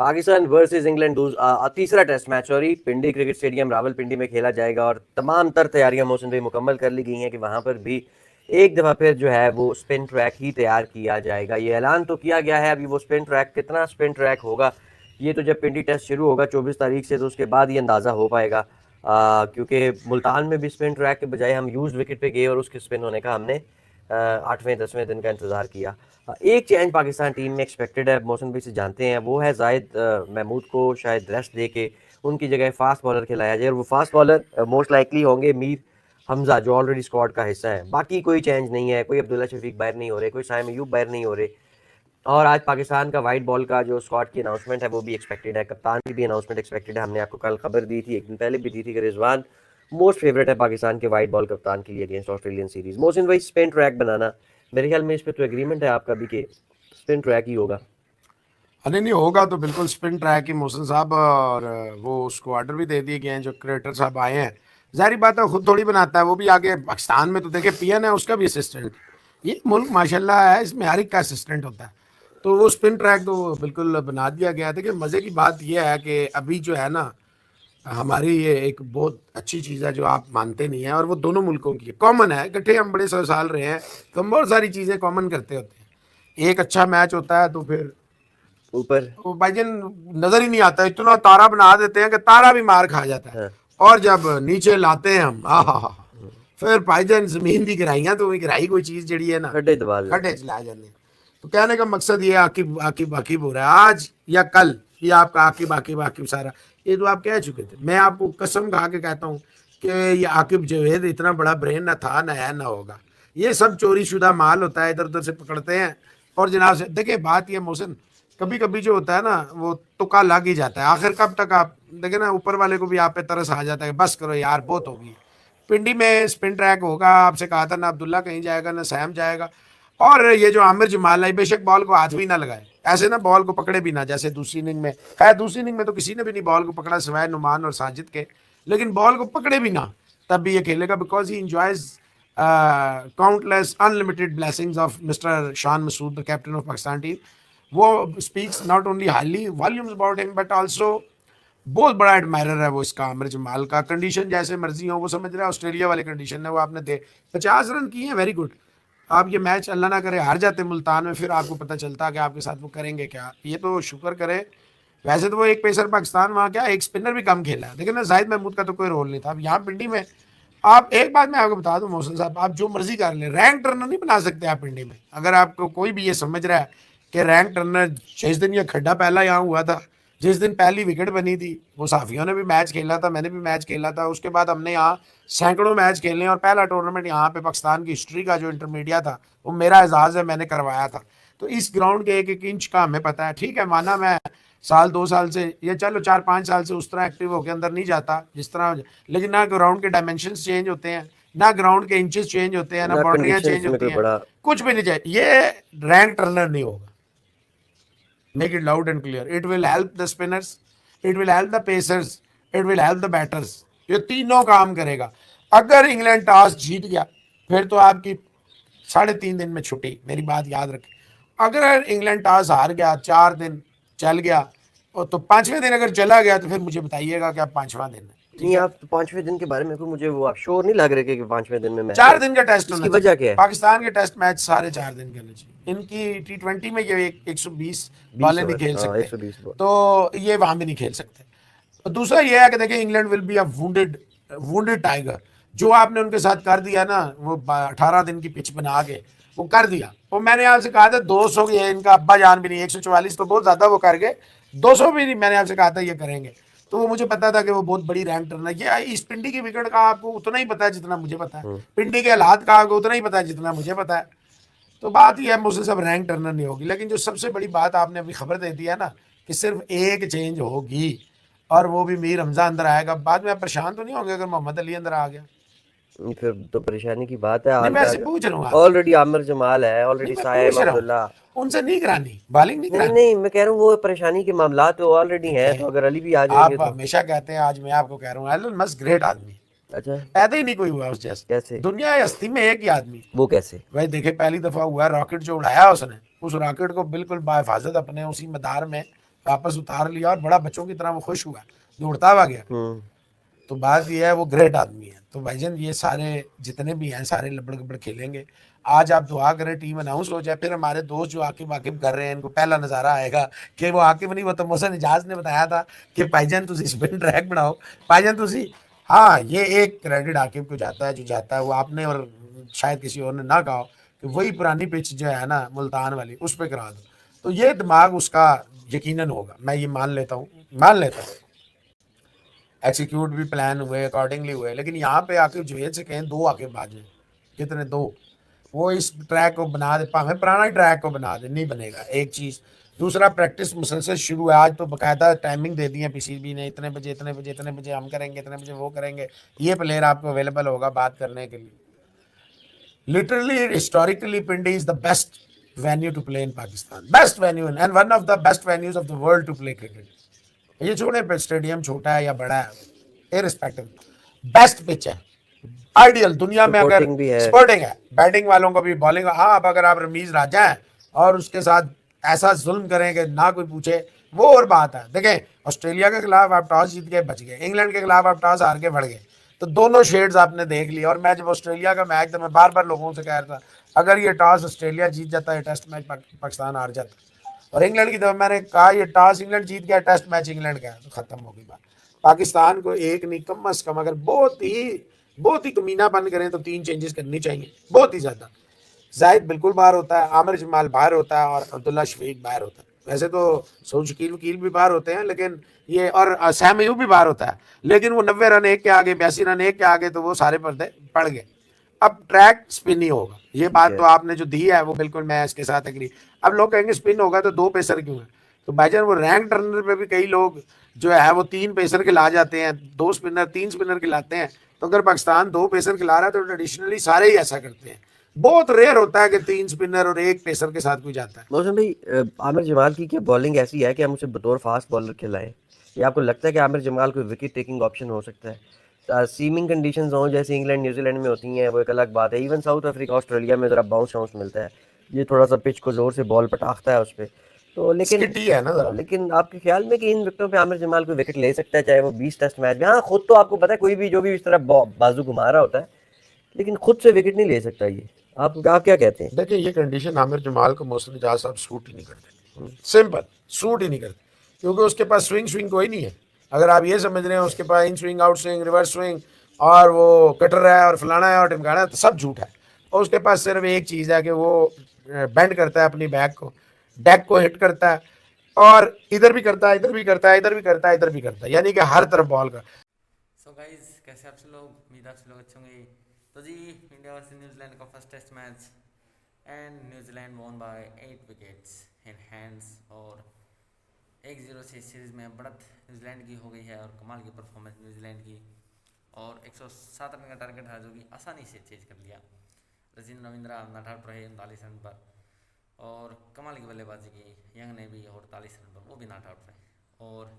Pakistan versus England तीसरा test match sorry पिंडी cricket stadium Rawalpindi में खेला जाएगा और तमाम तर तैयारियां मौसम भाई मुकम्मल कर ली गई हैं कि वहां पर भी एक दफ़ा फिर जो है वो स्पिन ट्रैक ही तैयार किया जाएगा। ये ऐलान तो किया गया है, अभी वो स्पिन ट्रैक कितना स्पिन ट्रैक होगा ये तो जब पिंडी टेस्ट शुरू होगा 24 तारीख से तो उसके बाद ये अंदाज़ा हो पाएगा, क्योंकि मुल्तान में भी स्पिन ट्रैक के बजाय हम यूज विकेट पे गए और उसके स्पिन होने का हमने 8वें-10वें दिन का इंतज़ार किया। एक चेंज पाकिस्तान टीम में एक्सपेक्टेड है, मौसम भी से जानते हैं, वो है जाहिद महमूद को शायद रेस्ट दे के उनकी जगह फास्ट बॉलर खिलाया जाए और वो फास्ट बॉलर मोस्ट लाइकली होंगे मीर हमजा जो ऑलरेडी स्क्वाड का हिस्सा है। बाकी कोई चेंज नहीं है, कोई अब्दुल्ला शफीक बाहर नहीं हो रहे, कोई साइम अयूब बाहर नहीं हो रहे। और आज पाकिस्तान का वाइट बॉल का जो स्क्वाड की अनाउंसमेंट है वो भी एक्सपेक्टेड है, कप्तान की भी अनाउंसमेंट एक्सपेक्टेड है। हमने आपको कल खबर दी थी, एक दिन पहले भी दी थी कि रिजवान मोस्ट फेवरेट है पाकिस्तान के वाइट बॉल कप्तान के लिए अगेंस्ट ऑस्ट्रेलियन सीरीज। मोहसिन भाई स्पिन ट्रैक बनाना, मेरे ख्याल में इस पर तो एग्रीमेंट है आपका भी कि स्पिन ट्रैक ही होगा। नहीं नहीं होगा तो बिल्कुल स्पिन ट्रैक ही मोहसिन साहब, और वो उसको ऑर्डर भी दे दिए गए हैं। जो क्रिएटर साहब आए हैं, जाहिर बात है खुद थोड़ी बनाता है, वो भी आगे पाकिस्तान में तो देखे पीएन है उसका भी असिस्टेंट, ये मुल्क माशाल्लाह है इसमें हर एक का असिस्टेंट होता है। तो वो स्पिन ट्रैक तो बिल्कुल बना दिया गया। देखिए मज़े की बात यह है कि अभी जो है ना हमारी ये एक बहुत अच्छी चीज़ है जो आप मानते नहीं हैं, और वो दोनों मुल्कों की कॉमन है। इकट्ठे हम बड़े 100 साल रहे हैं तो हम बहुत सारी चीज़ें कॉमन करते होते हैं। एक अच्छा मैच होता है तो फिर ऊपर तो भाईजान नजर ही नहीं आता, इतना तारा बना देते हैं कि तारा भी मार खा जाता है। हाँ। और जब नीचे लाते हैं हम फिर भाईजान जमीन की गिराइयां तो गिराई कोई चीज जड़ी है ना खड्डे दबा देते खड्डे चला जाते हैं। तो कहने का मकसद ये आकिब आकिब आकिब हो रहा है आज या कल, ये आपका आकिब आकिब आकिब सारा ये तो आप कह चुके थे। मैं आपको कसम खा के कहता हूँ कि ये आकिब जवेद इतना बड़ा ब्रेन ना था ना है ना होगा। ये सब चोरी शुदा माल होता है, इधर उधर से पकड़ते हैं। और जनाब से देखिए बात ये मोहसिन, कभी कभी जो होता है ना वो तुक्का लग ही जाता है। आखिर कब तक आप देखे ना, ऊपर वाले को भी आप पे तरस आ जाता है, बस करो यार बहुत होगी। पिंडी में स्पिन ट्रैक होगा, आपसे कहा था ना अब्दुल्ला कहीं जाएगा ना सैम जाएगा। और ये जो आमिर जमाल है बेशक बॉल को हाथ भी ना लगाए, ऐसे ना बॉल को पकड़े भी ना, जैसे दूसरी इनिंग में। खैर दूसरी इनिंग में तो किसी ने भी नहीं बॉल को पकड़ा सिवाय नुमान और साजिद के, लेकिन बॉल को पकड़े भी ना तब भी ये खेलेगा, because he enjoys countless unlimited blessings of mister Shan Masood the captain of Pakistan team. वो speaks not only highly volumes about him but also बहुत बड़ा एडमायरर है वो इसका आमिर जमाल का। कंडीशन जैसे मर्जी हो वो समझ रहा है, ऑस्ट्रेलिया वाली कंडीशन है वो आपने दे 50 रन किए हैं, वेरी गुड। आप ये मैच अल्लाह ना करे हार जाते मुल्तान में, फिर आपको पता चलता कि आपके साथ वो करेंगे क्या। ये तो शुक्र करें। वैसे तो वो एक पेसर पाकिस्तान वहाँ क्या एक स्पिनर भी कम खेला है, लेकिन ना जाहिद महमूद का तो कोई रोल नहीं था। अब यहाँ पिंडी में आप एक बात मैं आपको बता दूं मोहसिन साहब, आप जो मर्जी कर लें रैंक टर्नर नहीं बना सकते आप पिंडी में। अगर आपको कोई भी ये समझ रहा है कि रैंक टर्नर, जिस दिन ये खड्डा पहला यहाँ हुआ था, जिस दिन पहली विकेट बनी थी, वो साफियों ने भी मैच खेला था, मैंने भी मैच खेला था। उसके बाद हमने यहाँ सैकड़ों मैच खेले और पहला टूर्नामेंट यहाँ पे पाकिस्तान की हिस्ट्री का जो इंटरमीडिया था वो मेरा एजाज़ है, मैंने करवाया था। तो इस ग्राउंड के एक एक इंच का हमें पता है। ठीक है माना मैं साल 2 साल से या चलो 4-5 साल से उस तरह एक्टिव होकर अंदर नहीं जाता जिस तरह, लेकिन ना ग्राउंड के डायमेंशन चेंज होते हैं, ना ग्राउंड के इंचेस चेंज होते हैं, ना बाउंड्रियाँ चेंज होती हैं, कुछ भी नहीं चाहिए। ये रैंक टर्नर नहीं होगा। Make it loud and clear. It will help the spinners, it will help the pacers, it will help the batters. ये तीनों काम करेगा। अगर इंग्लैंड टॉस जीत गया फिर तो आपकी 3.5 दिन में छुट्टी, मेरी बात याद रखें। अगर इंग्लैंड टॉस हार गया 4 दिन चल गया तो 5वें दिन अगर चला गया तो फिर मुझे बताइएगा कि आप 5वां दिन है। नहीं आप 5वें दिन के बारे में मुझे वो आप श्योर नहीं लग रहे कि 5वें दिन में मैच 4 दिन का टेस्ट होना चाहिए। वजह क्या है? पाकिस्तान के टेस्ट मैच सारे 4 दिन के होने चाहिए। इनकी T20 में ये 120 वाले नहीं खेल सकते, 120 तो ये वहां भी नहीं खेल सकते। तो दूसरा ये है कि देखिए England will be a wounded tiger. जो आपने उनके साथ कर दिया ना वो 18 दिन की पिच बना के वो कर दिया। वो मैंने आपसे कहा था 200 ये इनका अब्बा जान भी नहीं, 144 तो बहुत ज्यादा वो कर गए, 200 भी नहीं मैंने आपसे कहा था ये करेंगे। तो वो मुझे पता था कि वो बहुत बड़ी रैंक टर्नर। ये इस पिंडी की विकेट का आपको उतना ही पता है जितना मुझे पता है, पिंडी के हालात का आपको उतना ही पता है जितना मुझे पता है। तो बात यह है मुझसे सब रैंक टर्नर नहीं होगी। लेकिन जो सबसे बड़ी बात आपने अभी खबर दे दी है ना कि सिर्फ एक चेंज होगी और वो भी मीर हमजा अंदर आएगा। बाद में आप परेशान तो नहीं होंगे अगर मोहम्मद अली अंदर आ गया? फिर तो परेशानी की बात है। मैं पूछ रहा हूँ, ऑलरेडी आमिर जमाल है, ऑलरेडी साइम अब्दुल्ला, उनसे नहीं करानी बॉलिंग नहीं करानी। नहीं मैं कह रहा हूँ वो परेशानी के मामला तो ऑलरेडी हैं, तो अगर अली भी आ जाएंगे आप हमेशा कहते हैं, आज मैं आपको कह रहा हूँ एलन मस्क ग्रेट आदमी। अच्छा पैदा ही नहीं कोई हुआ उस जैसे। कैसे? दुनिया हस्ती में एक ही आदमी। वो कैसे भाई देखे पहली दफा हुआ रॉकेट जो उड़ाया उसने, उस रॉकेट को बिल्कुल बाहिफाजत अपने उसी मदार में वापस उतार लिया और बड़ा बच्चों की तरह वो खुश हुआ, दौड़ता हुआ गया। हम्म। तो बात ये है वो ग्रेट आदमी है। तो भाईजान ये सारे जितने भी हैं सारे लबड़ गब्बड़ खेलेंगे। आज आप दुआ करें टीम अनाउंस हो जाए, फिर हमारे दोस्त जो आकिब वाकिब कर रहे हैं इनको पहला नज़ारा आएगा कि वो आकिब नहीं, वो तो मोहसिन इजाज ने बताया था कि भाईजान तुसी स्पिन ट्रैक बनाओ, भाईजान तुसी। हाँ, ये एक क्रेडिट आकिब को जाता है, जो जाता है वो आपने और शायद किसी और ने ना कहा हो कि वही पुरानी पिच जो है ना मुल्तान वाली उस पर करा दो। तो ये दिमाग उसका यकीनन होगा, मैं ये मान लेता हूँ, मान लेता हूँ। एक्सिक्यूट भी प्लान हुए, अकॉर्डिंगली हुए, लेकिन यहाँ पे आके जुवेद से कहें दो आके बाजें, कितने दो, वो इस ट्रैक को बना दे, भाਵੇਂ पुराना ट्रैक को बना दे, नहीं बनेगा। एक चीज़, दूसरा प्रैक्टिस मुसलसल शुरू है। आज तो बाकायदा टाइमिंग दे दी है पीसीबी ने, इतने बजे इतने बजे इतने बजे हम करेंगे, इतने बजे वो करेंगे, ये प्लेयर आपको अवेलेबल होगा बात करने के लिए। Literally, historically, Pindi is the best venue to play in Pakistan. Best venue and one of the best venues of the world to play cricket. ये छोड़े पे स्टेडियम छोटा है या बड़ा है, इररिस्पेक्टिव, बेस्ट पिच है, आइडियल दुनिया में। अगर सपोर्टिंग भी है। स्पोर्टिंग है, बैटिंग वालों को भी, बॉलिंग, हाँ, अब अगर आप रमीज राजा हैं और उसके साथ ऐसा जुल्म करें कि ना कोई पूछे, वो और बात है। देखें, ऑस्ट्रेलिया के खिलाफ आप टॉस जीत के बच गए, इंग्लैंड के खिलाफ आप टॉस हार के बढ़ गए, तो दोनों शेड्स आपने देख लिया। और मैं जब ऑस्ट्रेलिया का मैच था, मैं बार बार लोगों से कह रहा था अगर ये टॉस ऑस्ट्रेलिया जीत जाता है टेस्ट मैच पाकिस्तान हार जाता। और इंग्लैंड की तरफ मैंने कहा ये टॉस इंग्लैंड जीत गया, टेस्ट मैच इंग्लैंड का, तो खत्म हो गई बात। पाकिस्तान को एक नहीं, कम अज कम अगर बहुत ही कमीनापन करें तो 3 चेंजेस करनी चाहिए, बहुत ही ज्यादा। जाहिद बिल्कुल बाहर होता है, आमिर जमाल बाहर होता है और अब्दुल्ला शफीक बाहर होता है। वैसे तो सऊद शकील वकील भी बाहर होते हैं, लेकिन ये और सैम अयूब भी बाहर होता है, लेकिन वो 90 रन एक के आगे, 82 रन एक के आगे, तो वो सारे पर्दे पड़ गए। अब ट्रैक स्पिन ही होगा, ये बात तो आपने जो दी है वो बिल्कुल मैं इसके साथ एग्री। अब लोग कहेंगे स्पिन होगा तो 2 पेसर क्यों है, तो भाईजान वो रैंक टर्नर पे भी कई लोग जो है वो 3 पेसर खिला जाते हैं, 2 स्पिनर 3 स्पिनर खिलाते हैं। तो अगर पाकिस्तान 2 पेसर खिला रहा है तो ट्रेडिशनली सारे ही ऐसा करते हैं। बहुत रेयर होता है कि 3 स्पिनर और 1 पेसर के साथ कोई जाता है। मौसम भाई, आमिर जमाल की क्या बॉलिंग ऐसी है कि हम उसे बतौर फास्ट बॉलर खिलाएं? या आपको लगता है कि आमिर जमाल कोई विकेट टेकिंग ऑप्शन हो सकता है? सीमिंग कंडीशंस हों जैसे इंग्लैंड न्यूजीलैंड में होती हैं, वो एक अलग बात है। इवन साउथ अफ्रीका ऑस्ट्रेलिया में ज़रा बाउंस शाउंस मिलता है, ये थोड़ा सा पिच को ज़ोर से बॉल पटाखता है उस पर। तो स्किटी है ना जरा। लेकिन आपके ख्याल में कि इन विकेटों पे आमिर जमाल कोई विकेट ले सकता है, चाहे वो 20 टेस्ट मैच में? हाँ, खुद तो आपको पता है कोई भी जो भी इस तरह बाजू घुमा रहा होता है, लेकिन खुद से विकेट नहीं ले सकता ये। आप क्या कहते हैं? देखिए, ये कंडीशन आमिर जमाल को मोहसिन इजाज साहब सूट ही नहीं करते, सिंपल सूट ही नहीं करते, क्योंकि उसके पास स्विंग कोई नहीं है। अगर आप ये समझ रहे हैं उसके पास in swing out swing reverse swing और वो कटर है और फलाना है और टिमकाना है, तो सब झूठ है। और उसके पास सिर्फ एक चीज़ है कि वो बेंड करता है अपनी बैक को, डेक को हिट करता है, और इधर भी करता है, इधर भी करता है, इधर भी करता है, इधर भी करता है, यानी कि हर तरफ बॉल का। सो गाइज, कैसे आप सब लोग? उम्मीद आप सब लोग अच्छे होंगे। तो जी, इंडिया वर्सेस न्यूजीलैंड का first test match and New Zealand won by 8 wickets in hands. और 1-0 से सीरीज़ में बढ़त न्यूजीलैंड की हो गई है और कमाल की परफॉर्मेंस न्यूजीलैंड की। और 107 रन का टारगेट था जो कि आसानी से चेज कर लिया। रजीन रविंद्रा नॉट आउट रहे 39 रन पर, और कमाल की बल्लेबाजी की यंग ने भी, और 40 रन पर वो भी नॉट आउट रहे। और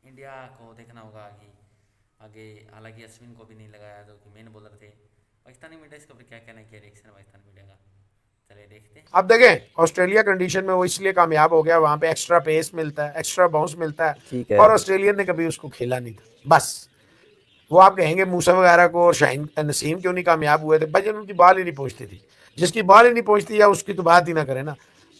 इंडिया को देखना होगा कि आगे, हालांकि अश्विन को भी नहीं लगाया जो कि मेन बॉलर थे। पाकिस्तानी मीडिया इसके ऊपर क्या कहना है, क्या रिएक्शन है पाकिस्तानी मीडिया का, चलिए देखते हैं। अब देखें, ऑस्ट्रेलिया कंडीशन में वो इसलिए कामयाब हो गया, वहां पे एक्स्ट्रा पेस मिलता है, एक्स्ट्रा बाउंस मिलता है, ठीक है। और ऑस्ट्रेलियन ने कभी उसको खेला नहीं था। बस वो आप कहेंगे मूसा वगैरह को और शाहीन नसीम क्यों नहीं कामयाब हुए थे, भाई उनकी बॉल ही नहीं पहुंचती थी। जिसकी बॉल ही नहीं पहुंचती है उसकी तो बात ही ना करें ना।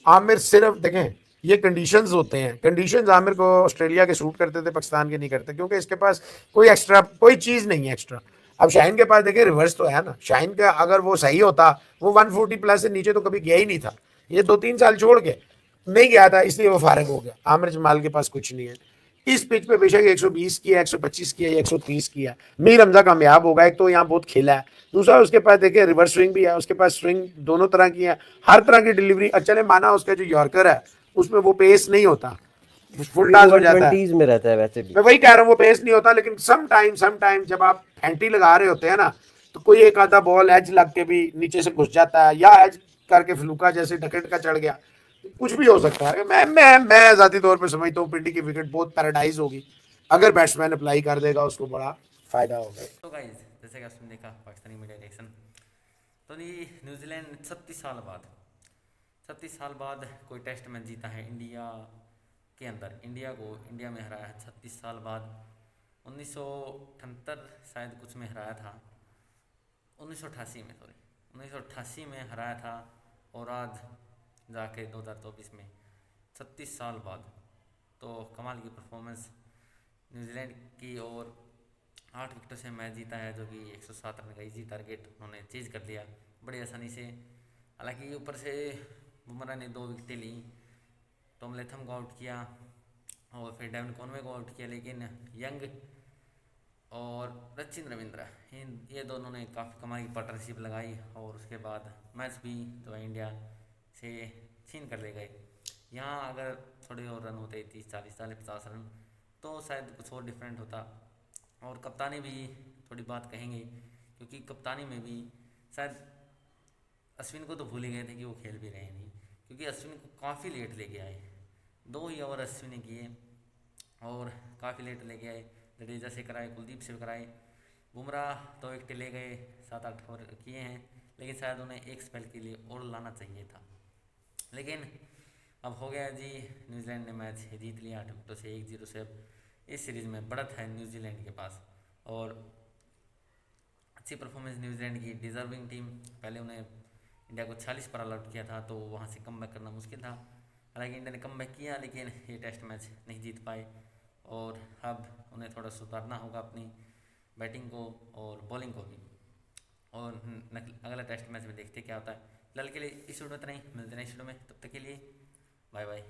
आमिर सिर्फ देखें, ये कंडीशंस होते हैं, कंडीशंस आमिर को ऑस्ट्रेलिया के सूट करते थे, पाकिस्तान के नहीं करते, क्योंकि इसके पास कोई एक्स्ट्रा कोई चीज़ नहीं है एक्स्ट्रा। अब शाहीन के पास देखिए रिवर्स तो है ना, शाहीन का अगर वो सही होता, वो 140 प्लस से नीचे तो कभी गया ही नहीं था, ये 2-3 साल छोड़ के नहीं गया था, इसलिए वो फारिग हो गया। आमिर जमाल के पास कुछ नहीं है। इस पिच पे बेशक 120 किया, 125 किया, 130 किया, मीर हमजा कामयाब होगा। एक तो यहाँ बहुत खेला है, दूसरा उसके पास देखिए रिवर्स स्विंग भी है, उसके पास स्विंग दोनों तरह की है, हर तरह की डिलीवरी। चले माना उसका जो यॉर्कर है उसमें वो पेस नहीं होता, फुल टॉस हो जाता है, 120 में रहता है वैसे भी। मैं वही कह रहा हूँ वो पेस नहीं होता, लेकिन सम टाइम जब आप फैंटी लगा रहे होते हैं ना, तो कोई एक आधा बॉल एज लग के भी नीचे से घुस जाता है, या एज करके फ्लूका जैसे डकेट का चढ़ गया, कुछ भी हो सकता है। मैं जाती तौर पर समझता हूँ पिंडी की विकेट बहुत पैराडाइज होगी, अगर बैट्समैन अप्लाई कर देगा उसको बड़ा फायदा होगा। तो गाइज, जैसे कि आपने देखा पाकिस्तानी मीडिया रिएक्शन, तो ये न्यूजीलैंड 36 साल बाद कोई टेस्ट मैच जीता है इंडिया के अंदर इंडिया में हराया है 36 साल बाद। 1978 शायद कुछ में हराया था, 1988 में हराया था, और आज जाके 2024 में 36 साल बाद। तो कमाल की परफॉर्मेंस न्यूजीलैंड की, और 8 विकेटों से मैच जीता है, जो कि 107 रन का इजी टारगेट उन्होंने चेज कर लिया बड़ी आसानी से। हालांकि ऊपर से बुमराह ने 2 विकेटें ली, टॉम लेथम को आउट किया और फिर डेवन कॉनवे को आउट किया, लेकिन यंग और सचिन रविंद्र ये दोनों ने काफ़ी कमाल की पार्टनरशिप लगाई, और उसके बाद मैच भी जो है इंडिया से छीन कर ले गए। यहाँ अगर थोड़े और रन होते 30 40 40 50 रन तो शायद कुछ और डिफरेंट होता। और कप्तानी भी थोड़ी बात कहेंगे, क्योंकि कप्तानी में भी शायद अश्विन को तो भूल ही गए थे कि वो खेल भी रहे नहीं, क्योंकि अश्विन को काफ़ी लेट लेके आए, 2 ही ओवर अश्विन ने किए और काफ़ी लेट लेके आए। जडेजा से कराए, कुलदीप से कराए, बुमराह 2 विकेट ले गए, 7-8 ओवर किए हैं, लेकिन शायद उन्हें एक स्पेल के लिए और लाना चाहिए था। लेकिन अब हो गया जी, न्यूजीलैंड ने मैच जीत लिया 8 विकेटों से 1-0 से। अब इस सीरीज़ में बढ़त है न्यूजीलैंड के पास, और अच्छी परफॉर्मेंस न्यूजीलैंड की, डिजर्विंग टीम। पहले उन्हें इंडिया को 46 पर ऑल आउट किया था, तो वहाँ से कम करना मुश्किल था। हालांकि इंडिया ने कम किया, लेकिन ये टेस्ट मैच नहीं जीत पाए, और अब उन्हें थोड़ा सुधारना होगा अपनी बैटिंग को और बॉलिंग को भी। और अगला टेस्ट मैच में देखते क्या होता है। फिलहाल के लिए इस वीडियो में इतना ही, मिलते हैं नेक्स्ट वीडियो में, तब तक के लिए बाय बाय।